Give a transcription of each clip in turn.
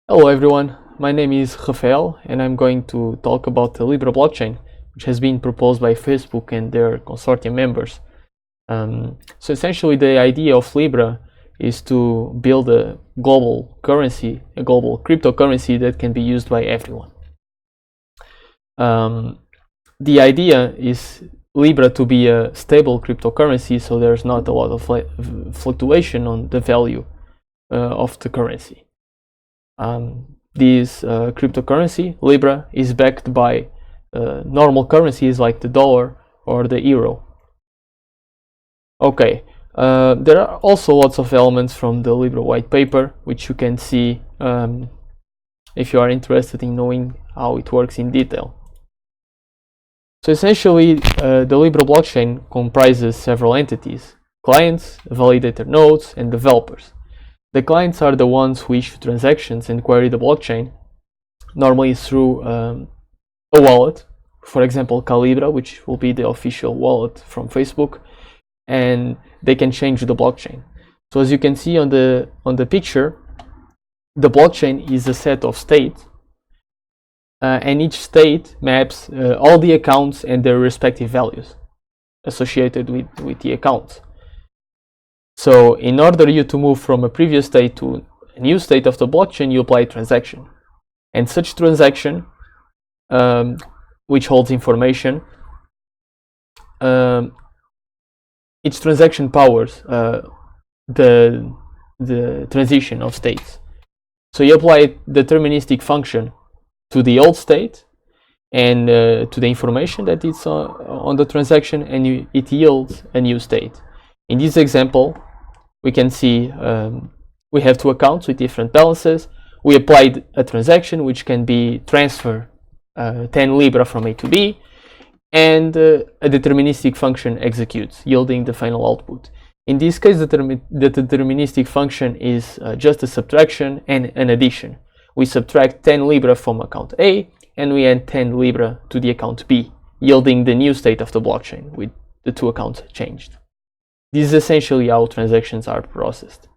Hello everyone, my name is Rafael and I'm going to talk about the Libra blockchain, which has been proposed by Facebook and their consortium members. So essentially the idea of Libra is to build a global currency, a global cryptocurrency that can be used by everyone. The idea is Libra to be a stable cryptocurrency, so there's not a lot of fluctuation on the value of the currency. This cryptocurrency, Libra, is backed by normal currencies like the dollar or the euro. Okay, there are also lots of elements from the Libra white paper, which you can see if you are interested in knowing how it works in detail. So essentially, the Libra blockchain comprises several entities: clients, validator nodes, and developers. The clients are the ones who issue transactions and query the blockchain, normally through a wallet, for example Calibra, which will be the official wallet from Facebook, and they can change the blockchain. So as you can see on the picture, the blockchain is a set of states, and each state maps all the accounts and their respective values associated with the accounts. So in order you to move from a previous state to a new state of the blockchain, you apply a transaction. And such transaction, which holds information, each transaction powers the transition of states. So you apply a deterministic function to the old state and to the information that is on the transaction, and it yields a new state. In this example, we can see we have two accounts with different balances. We applied a transaction which can be transfer 10 Libra from A to B, and a deterministic function executes, yielding the final output. In this case, the deterministic function is just a subtraction and an addition. We subtract 10 Libra from account A, and we add 10 Libra to the account B, yielding the new state of the blockchain with the two accounts changed. This is essentially how transactions are processed.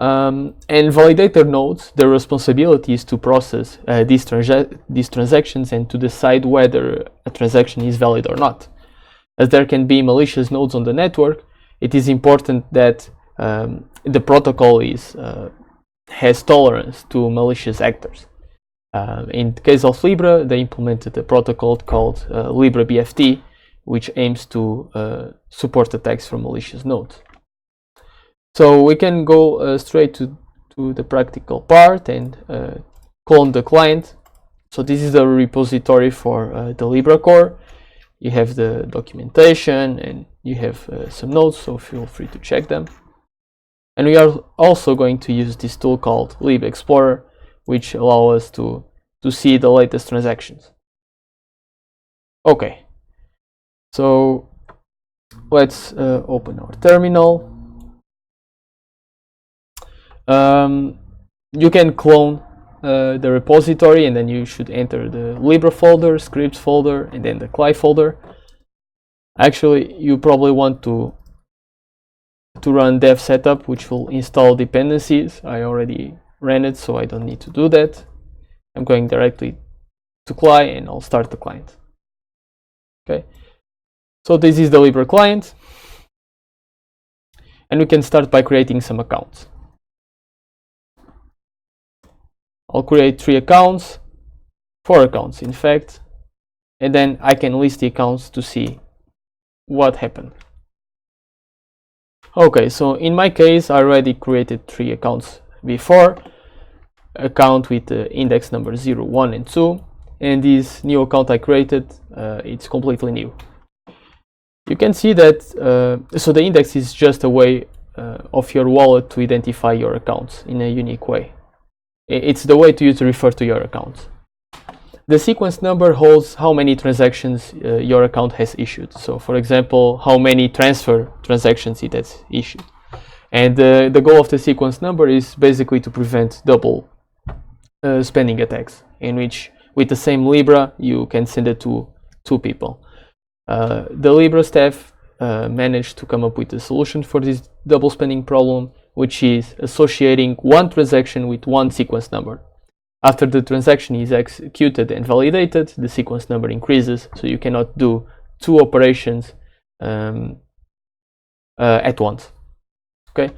And validator nodes, their responsibility is to process these transactions and to decide whether a transaction is valid or not. As there can be malicious nodes on the network, it is important that the protocol has tolerance to malicious actors. In the case of Libra, they implemented a protocol called Libra BFT, which aims to support attacks from malicious nodes. So we can go straight to the practical part and clone the client. So this is the repository for the Libra core. You have the documentation and you have some notes, so feel free to check them. And we are also going to use this tool called Lib Explorer, which allows us to see the latest transactions. Okay. So let's open our terminal. You can clone the repository, and then you should enter the Libra folder, scripts folder, and then the CLI folder. Actually, you probably want to run dev setup, which will install dependencies. I already ran it, so I don't need to do that. I'm going directly to CLI, and I'll start the client. Okay. So this is the Libra client, and we can start by creating some accounts. I'll create 4 accounts in fact, and then I can list the accounts to see what happened. Okay, so in my case, I already created 3 accounts before. Account with the index number 0, 1, and 2, and this new account I created, it's completely new. You can see that, so the index is just a way of your wallet to identify your accounts in a unique way. It's the way to refer to your accounts. The sequence number holds how many transactions your account has issued. So for example, how many transfer transactions it has issued. And the goal of the sequence number is basically to prevent double spending attacks, in which with the same Libra you can send it to 2 people. The Libra staff managed to come up with a solution for this double spending problem, which is associating one transaction with one sequence number. After the transaction is executed and validated, the sequence number increases, so you cannot do two operations at once. Okay.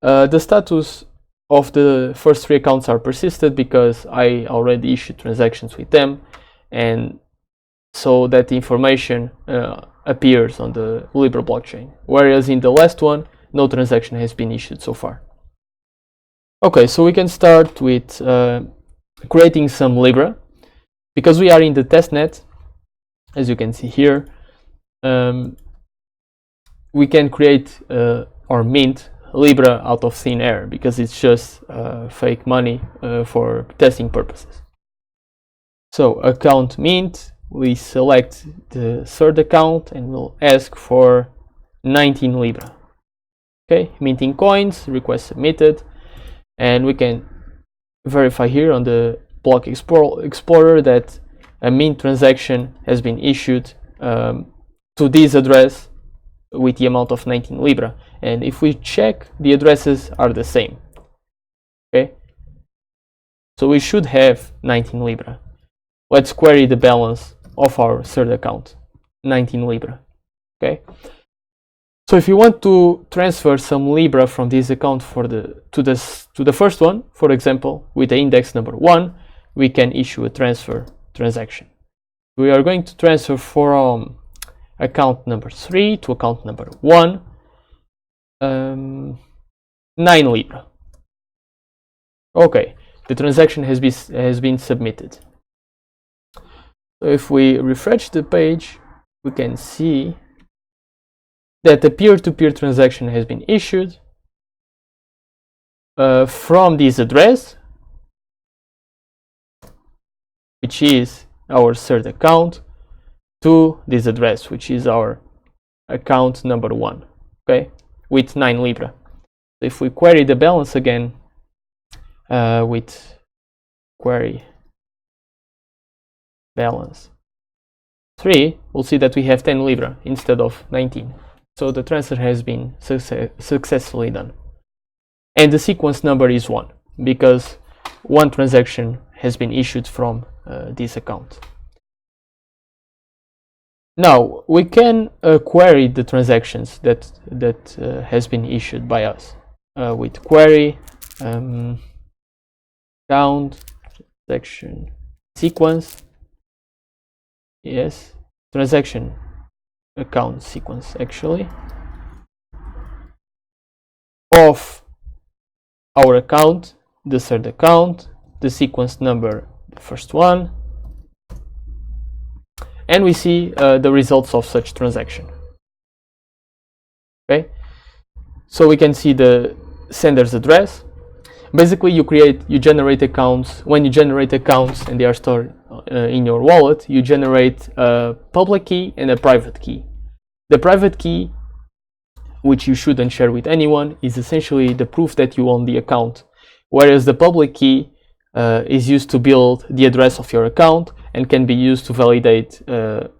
The status of the first three accounts are persisted because I already issued transactions with them, and so that the information appears on the Libra blockchain, whereas in the last one no transaction has been issued so far. Okay, so we can start with creating some Libra. Because we are in the testnet, as you can see here, we can create or mint Libra out of thin air, because it's just fake money for testing purposes. So account mint, we select the third account and we'll ask for 19 Libra. Okay, minting coins, request submitted, and we can verify here on the block explorer that a mint transaction has been issued to this address with the amount of 19 Libra, and if we check, the addresses are the same. Okay, so we should have 19 Libra. Let's query the balance of our third account, 19 Libra. Okay, so if you want to transfer some Libra from this account to the first one, for example, with the index number 1, we can issue a transfer transaction. We are going to transfer from account number 3 to account number 1, 9 Libra. Okay, the transaction has been submitted. So if we refresh the page, we can see that the peer-to-peer transaction has been issued from this address, which is our third account, to this address, which is our account number 1, okay, with 9 Libra. If we query the balance again with query balance 3, we'll see that we have 10 Libra instead of 19. So the transfer has been successfully done. And the sequence number is 1, because one transaction has been issued from this account. Now we can query the transactions that has been issued by us with query count transaction sequence. Yes, transaction account sequence actually of our account, the third account, the sequence number, the first one, and we see the results of such transaction. Okay, so we can see the sender's address. Basically, you generate accounts. When you generate accounts and they are stored in your wallet, you generate a public key and a private key. The private key, which you shouldn't share with anyone, is essentially the proof that you own the account, whereas the public key is used to build the address of your account and can be used to validate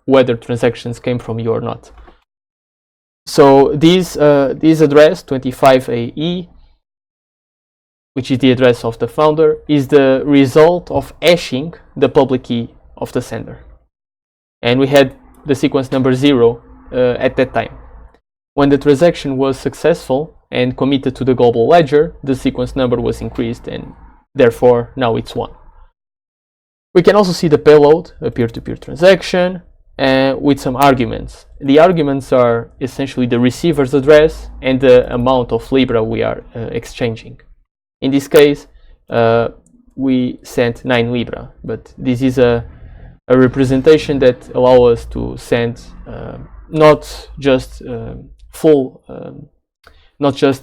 whether transactions came from you or not. So this address 25AE, which is the address of the founder, is the result of hashing the public key of the sender, and we had the sequence number 0 at that time. When the transaction was successful and committed to the global ledger, the sequence number was increased, and therefore now it's 1. We can also see the payload, a peer-to-peer transaction, with some arguments. The arguments are essentially the receiver's address and the amount of Libra we are exchanging. In this case, we sent 9 Libra, but this is a representation that allows us to send not just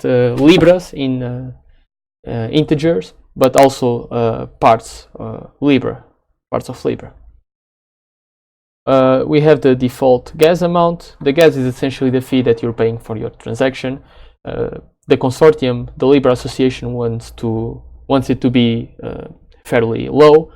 Libras in integers, but also parts of Libra. We have the default gas amount. The gas is essentially the fee that you're paying for your transaction. The consortium, the Libra Association, wants it to be fairly low.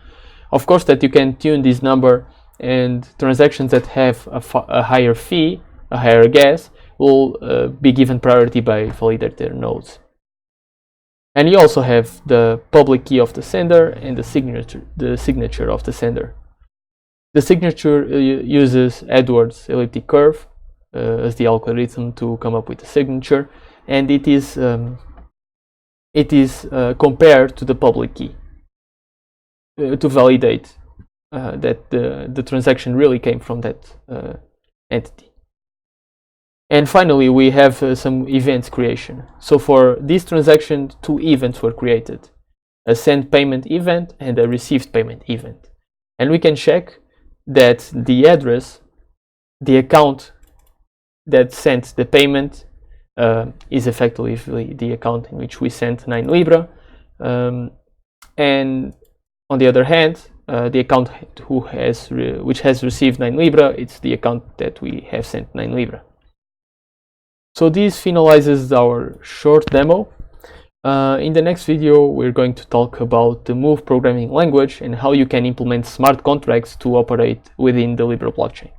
Of course, that you can tune this number, and transactions that have a higher fee, a higher gas, will be given priority by validator nodes. And you also have the public key of the sender and the signature of the sender. The signature uses Edwards elliptic curve as the algorithm to come up with the signature, and it is compared to the public key to validate that the transaction really came from that entity. And finally, we have some events creation. So for this transaction, 2 events were created: a send payment event and a received payment event. And we can check that the address, the account that sent the payment, is effectively the account in which we sent 9 Libra. And on the other hand, the account which has received 9 Libra, it's the account that we have sent 9 Libra. So this finalizes our short demo. In the next video, we're going to talk about the Move programming language and how you can implement smart contracts to operate within the Libra blockchain.